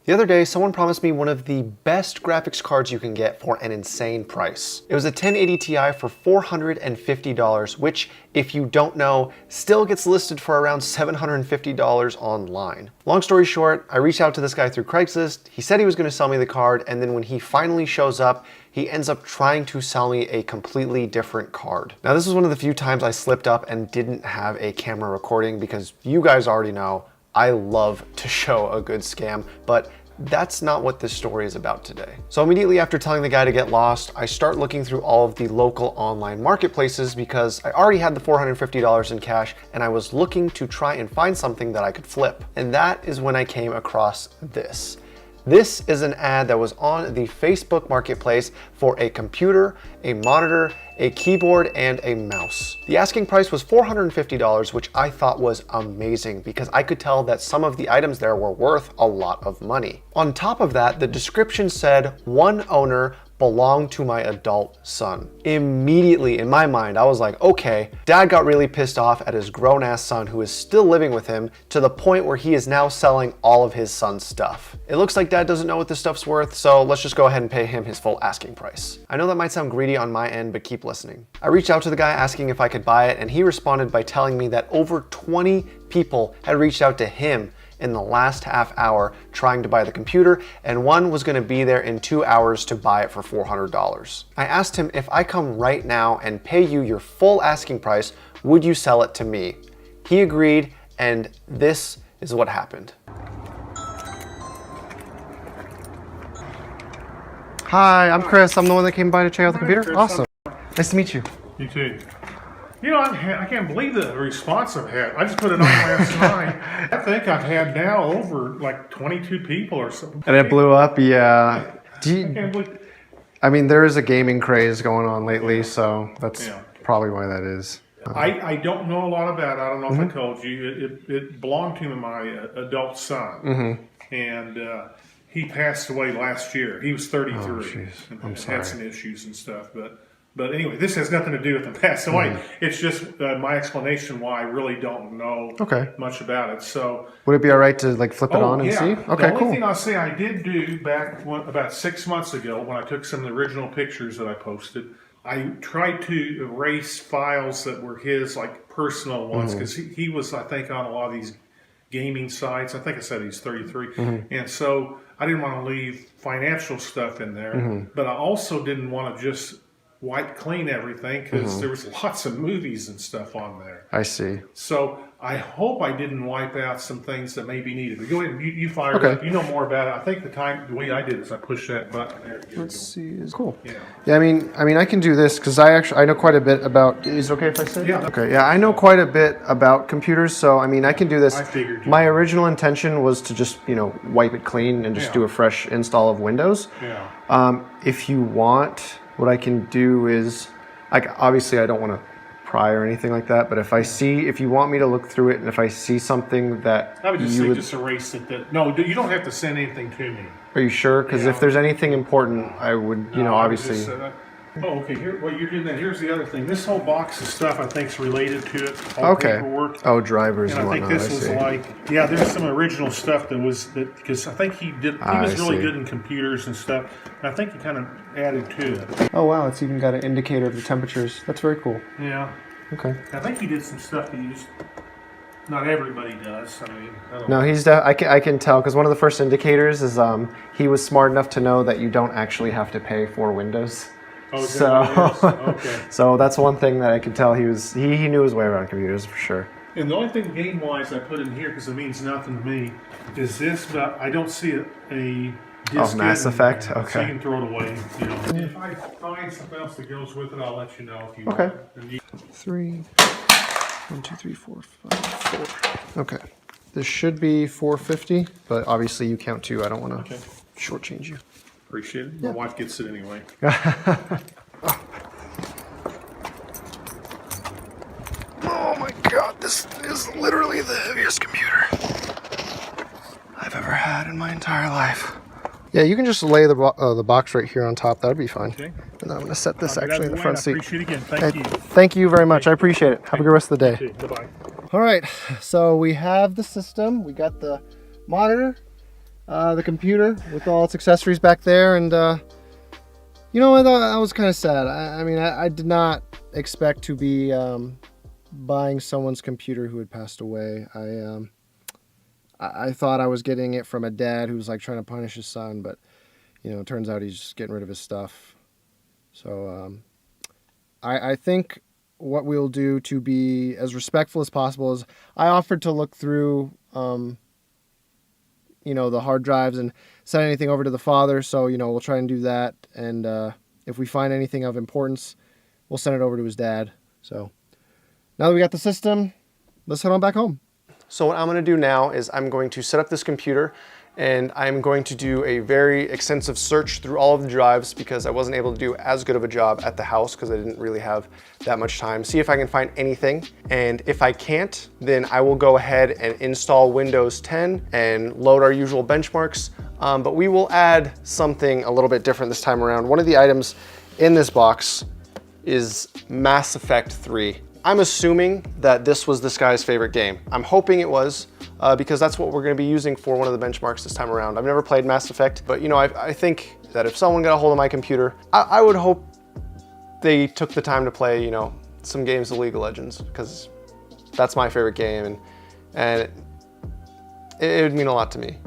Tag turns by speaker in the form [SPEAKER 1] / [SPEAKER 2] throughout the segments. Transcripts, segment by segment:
[SPEAKER 1] The other day, someone promised me one of the best graphics cards you can get for an insane price. It was a 1080 Ti for $450, which, if you don't know, still gets listed for around $750 online. Long story short, I reached out to this guy through Craigslist. He said he was going to sell me the card, and then when he finally shows up, he ends up trying to sell me a completely different card. Now, this was one of the few times I slipped up and didn't have a camera recording, because you guys already know I love to show a good scam, but that's not what this story is about today. So immediately after telling the guy to get lost, I start looking through all of the local online marketplaces because I already had the $450 in cash and I was looking to try and find something that I could flip. And that is when I came across this. This is an ad that was on the Facebook Marketplace for a computer, a monitor, a keyboard, and a mouse. The asking price was $450, which I thought was amazing because I could tell that some of the items there were worth a lot of money. On top of that, the description said one owner belonged to my adult son. Immediately in my mind, I was like, okay, dad got really pissed off at his grown-ass son who is still living with him to the point where he is now selling all of his son's stuff. It looks like dad doesn't know what this stuff's worth, so let's just go ahead and pay him his full asking price. I know that might sound greedy on my end, but keep listening. I reached out to the guy asking if I could buy it, and he responded by telling me that over 20 people had reached out to him in the last half hour trying to buy the computer, and one was going to be there in 2 hours to buy it for $400. I asked him, if I come right now and pay you your full asking price, would you sell it to me? He agreed, and this is what happened. Hi, I'm Chris. I'm the one that came by to check out the computer.
[SPEAKER 2] Chris.
[SPEAKER 1] Awesome. Nice to meet you.
[SPEAKER 2] You too. You know, I can't believe the response I've had. I just put it on last night. I think I've had now over like 22 people or something.
[SPEAKER 1] And it blew up, yeah.
[SPEAKER 2] I can't believe.
[SPEAKER 1] I mean, there is a gaming craze going on lately, so that's
[SPEAKER 2] Yeah.
[SPEAKER 1] probably why that is.
[SPEAKER 2] I don't know a lot about it. I don't know if I told you. It belonged to my adult son. And he passed away last year. He was 33.
[SPEAKER 1] Oh, jeez. I'm sorry.
[SPEAKER 2] Had some issues and stuff. But anyway, this has nothing to do with him passed away. It's just my explanation why I really don't know much about it. So
[SPEAKER 1] would it be all right to like flip it on and see? Okay,
[SPEAKER 2] the only
[SPEAKER 1] cool.
[SPEAKER 2] thing I'll say I did do back about 6 months ago when I took some of the original pictures that I posted, I tried to erase files that were his like personal ones because he was, I think, on a lot of these gaming sites. I think I said he's 33. And so I didn't want to leave financial stuff in there, but I also didn't want to just wipe clean everything because there was lots of movies and stuff on there.
[SPEAKER 1] I see.
[SPEAKER 2] So I hope I didn't wipe out some things that maybe needed. But go ahead, you fire it up. You know more about it. I think the way I did is I pushed that button there.
[SPEAKER 1] Let's see. Cool.
[SPEAKER 2] Yeah.
[SPEAKER 1] Yeah, I mean, I can do this because I know quite a bit about. Is it okay if I sit?
[SPEAKER 2] Yeah.
[SPEAKER 1] Okay. Yeah, I know quite a bit about computers, so I mean, I can do this.
[SPEAKER 2] I figured.
[SPEAKER 1] My original intention was to just wipe it clean and just do a fresh install of Windows.
[SPEAKER 2] Yeah.
[SPEAKER 1] If you want, what I can do is, like, obviously I don't want to pry or anything like that, but if you want me to look through it and if I see something that
[SPEAKER 2] I would just say just erase it. No, you don't have to send anything to me.
[SPEAKER 1] Are you sure? Because if there's anything important, I would, obviously.
[SPEAKER 2] Okay. Here, what you're doing. Here's the other thing. This whole box of stuff I think is related to it. All paperwork.
[SPEAKER 1] Oh, drivers
[SPEAKER 2] and
[SPEAKER 1] and
[SPEAKER 2] I think
[SPEAKER 1] whatnot.
[SPEAKER 2] this was like, there's some original stuff because I think he was really good in computers and stuff. And I think he kind of added to it.
[SPEAKER 1] Oh wow, it's even got an indicator of the temperatures. That's very cool.
[SPEAKER 2] Yeah.
[SPEAKER 1] Okay.
[SPEAKER 2] I think he did some stuff that not everybody does. I mean, I don't
[SPEAKER 1] No,
[SPEAKER 2] know.
[SPEAKER 1] I can tell because one of the first indicators is he was smart enough to know that you don't actually have to pay for Windows.
[SPEAKER 2] Oh, is that what it is? Okay.
[SPEAKER 1] So that's one thing that I could tell he knew his way around computers for sure.
[SPEAKER 2] And the only thing game-wise I put in here, because it means nothing to me, is this, but I don't see a disc
[SPEAKER 1] Mass Effect? Okay.
[SPEAKER 2] So you can throw it away. If I find something else that goes with it, I'll let you know if you
[SPEAKER 1] Okay.
[SPEAKER 2] want.
[SPEAKER 1] 3, 1, 2, 3, 4, 5, 4. Okay. This should be 450, but obviously you count too. I don't want to shortchange you.
[SPEAKER 2] Appreciate it. My wife gets it anyway.
[SPEAKER 1] Oh my god, this is literally the heaviest computer I've ever had in my entire life. Yeah, you can just lay the box right here on top. That would be fine.
[SPEAKER 2] Okay.
[SPEAKER 1] And I'm going to set this actually in the front seat.
[SPEAKER 2] I appreciate it again. Thank you.
[SPEAKER 1] Thank you very much. I appreciate it. Have a good rest of the day.
[SPEAKER 2] Bye-bye.
[SPEAKER 1] All right, so we have the system. We got the monitor,
[SPEAKER 3] the computer with all its accessories back there, and you know, I was kind of sad. I mean, I did not expect to be buying someone's computer who had passed away. I thought I was getting it from a dad who was like trying to punish his son, but you know, it turns out he's just getting rid of his stuff. So I think what we'll do to be as respectful as possible is I offered to look through, you know, the hard drives and send anything over to the father. So, you know, we'll try and do that. And if we find anything of importance, we'll send it over to his dad. So now that we got the system, let's head on back home.
[SPEAKER 1] So what I'm going to do now is I'm going to set up this computer, and I'm going to do a very extensive search through all of the drives because I wasn't able to do as good of a job at the house because I didn't really have that much time. See if I can find anything. And if I can't, then I will go ahead and install Windows 10 and load our usual benchmarks. But we will add something a little bit different this time around. One of the items in this box is Mass Effect 3. I'm assuming that this was this guy's favorite game. I'm hoping it was, because that's what we're gonna be using for one of the benchmarks this time around. I've never played Mass Effect, but you know, I think that if someone got a hold of my computer, I would hope they took the time to play, you know, some games of League of Legends, because that's my favorite game, and it would mean a lot to me.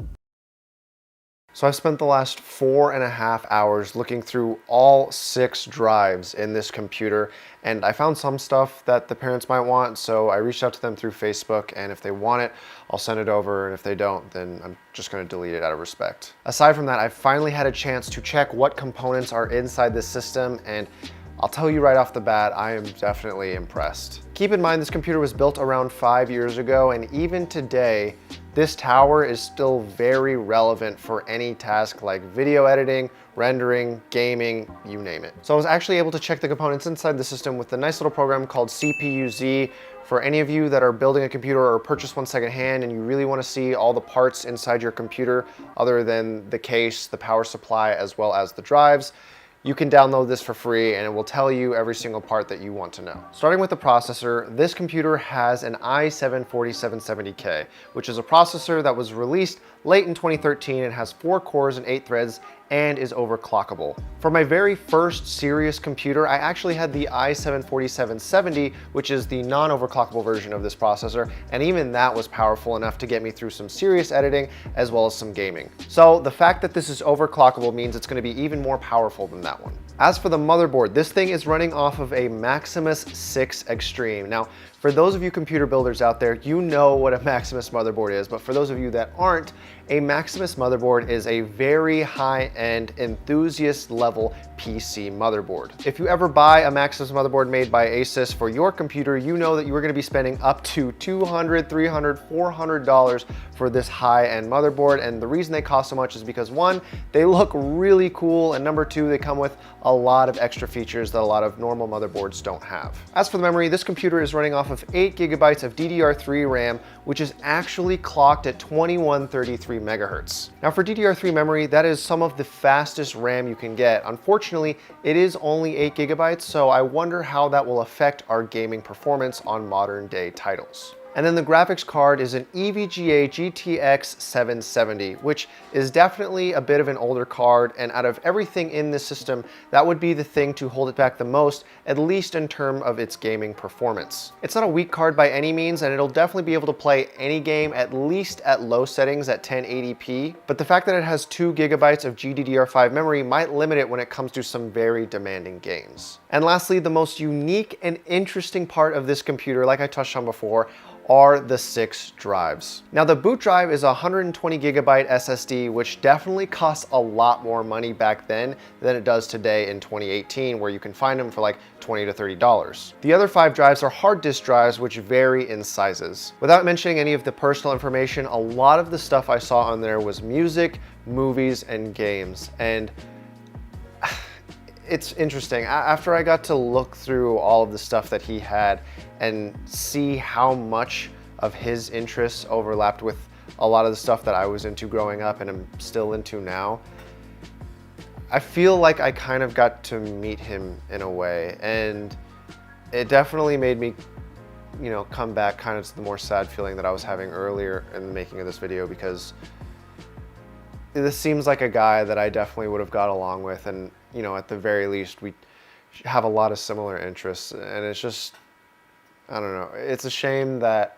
[SPEAKER 1] So I've spent the last 4.5 hours looking through all 6 drives in this computer, and I found some stuff that the parents might want, so I reached out to them through Facebook, and if they want it, I'll send it over, and if they don't, then I'm just gonna delete it out of respect. Aside from that, I've finally had a chance to check what components are inside this system, and I'll tell you right off the bat, I am definitely impressed. Keep in mind, this computer was built around 5 years ago, and even today, this tower is still very relevant for any task like video editing, rendering, gaming, you name it. So I was actually able to check the components inside the system with a nice little program called CPU-Z. For any of you that are building a computer or purchase one secondhand and you really want to see all the parts inside your computer other than the case, the power supply, as well as the drives, you can download this for free and it will tell you every single part that you want to know. Starting with the processor, this computer has an i7-4770K, which is a processor that was released late in 2013 and has 4 cores and 8 threads and is overclockable. For my very first serious computer, I actually had the i7-4770, which is the non-overclockable version of this processor, and even that was powerful enough to get me through some serious editing as well as some gaming. So the fact that this is overclockable means it's going to be even more powerful than that one. As for the motherboard, this thing is running off of a Maximus 6 Extreme. Now, for those of you computer builders out there, you know what a Maximus motherboard is, but for those of you that aren't, a Maximus motherboard is a very high-end, enthusiast-level PC motherboard. If you ever buy a Maximus motherboard made by Asus for your computer, you know that you are going to be spending up to $200, $300, $400 for this high-end motherboard, and the reason they cost so much is because 1, they look really cool, and number 2, they come with a lot of extra features that a lot of normal motherboards don't have. As for the memory, this computer is running off of 8 gigabytes of DDR3 RAM, which is actually clocked at 2133 megahertz. Now for DDR3 memory, that is some of the fastest RAM you can get. Unfortunately, it is only 8 gigabytes, so I wonder how that will affect our gaming performance on modern day titles. And then the graphics card is an EVGA GTX 770, which is definitely a bit of an older card, and out of everything in this system, that would be the thing to hold it back the most, at least in terms of its gaming performance. It's not a weak card by any means, and it'll definitely be able to play any game at least at low settings at 1080p, but the fact that it has 2 gigabytes of GDDR5 memory might limit it when it comes to some very demanding games. And lastly, the most unique and interesting part of this computer, like I touched on before, are the 6 drives. Now the boot drive is a 120 gigabyte SSD, which definitely costs a lot more money back then than it does today in 2018, where you can find them for like $20 to $30. The other 5 drives are hard disk drives, which vary in sizes. Without mentioning any of the personal information, a lot of the stuff I saw on there was music, movies, and games. And it's interesting. After I got to look through all of the stuff that he had and see how much of his interests overlapped with a lot of the stuff that I was into growing up and am still into now, I feel like I kind of got to meet him in a way, and it definitely made me, you know, come back kind of to the more sad feeling that I was having earlier in the making of this video, because this seems like a guy that I definitely would have got along with, and you know, at the very least, we have a lot of similar interests, and it's just, I don't know. It's a shame that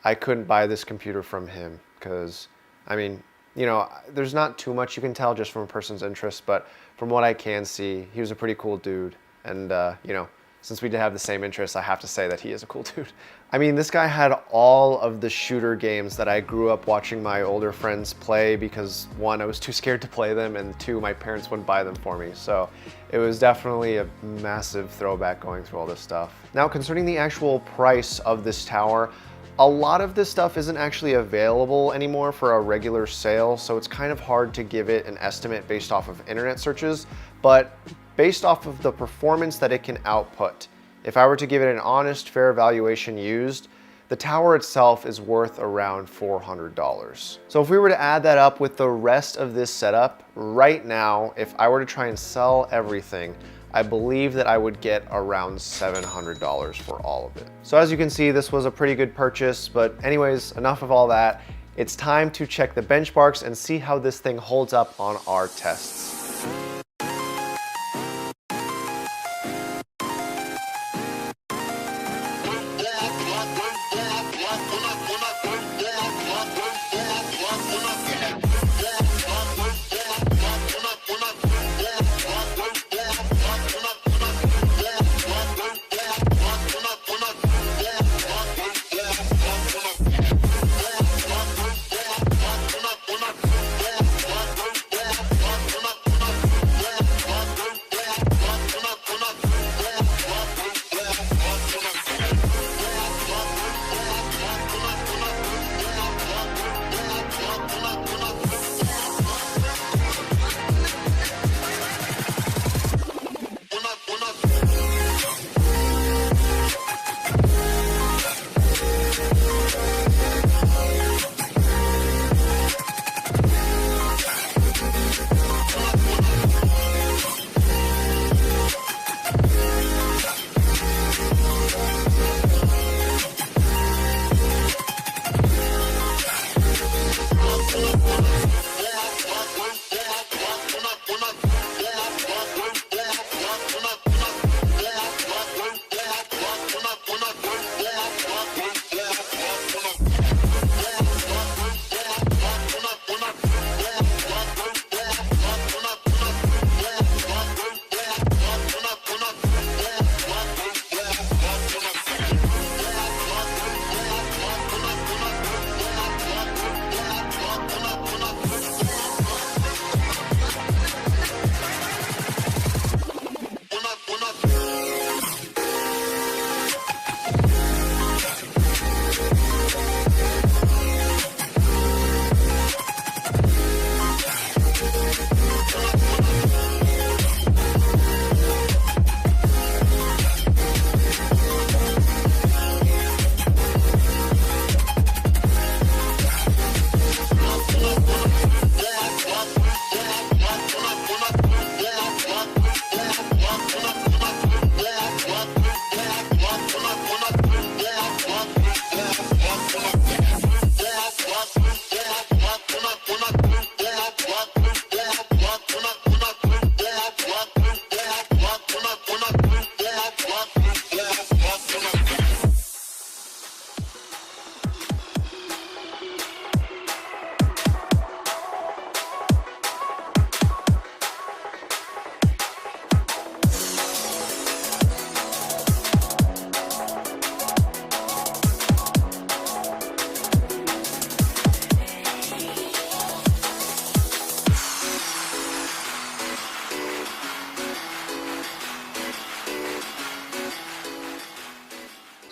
[SPEAKER 1] I couldn't buy this computer from him, because, I mean, you know, there's not too much you can tell just from a person's interests, but from what I can see, he was a pretty cool dude, and you know, since we did have the same interests, I have to say that he is a cool dude. I mean, this guy had all of the shooter games that I grew up watching my older friends play because, one, I was too scared to play them, and two, my parents wouldn't buy them for me. So it was definitely a massive throwback going through all this stuff. Now, concerning the actual price of this tower, a lot of this stuff isn't actually available anymore for a regular sale, so it's kind of hard to give it an estimate based off of internet searches, but based off of the performance that it can output, if I were to give it an honest, fair valuation used, the tower itself is worth around $400. So if we were to add that up with the rest of this setup, right now, if I were to try and sell everything, I believe that I would get around $700 for all of it. So as you can see, this was a pretty good purchase, but anyways, enough of all that. It's time to check the benchmarks and see how this thing holds up on our tests.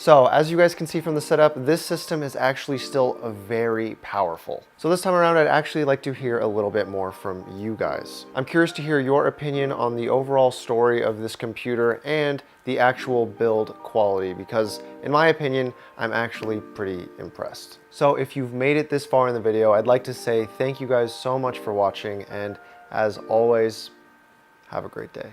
[SPEAKER 1] So as you guys can see from the setup, this system is actually still very powerful. So this time around, I'd actually like to hear a little bit more from you guys. I'm curious to hear your opinion on the overall story of this computer and the actual build quality, because in my opinion, I'm actually pretty impressed. So if you've made it this far in the video, I'd like to say thank you guys so much for watching, and as always, have a great day.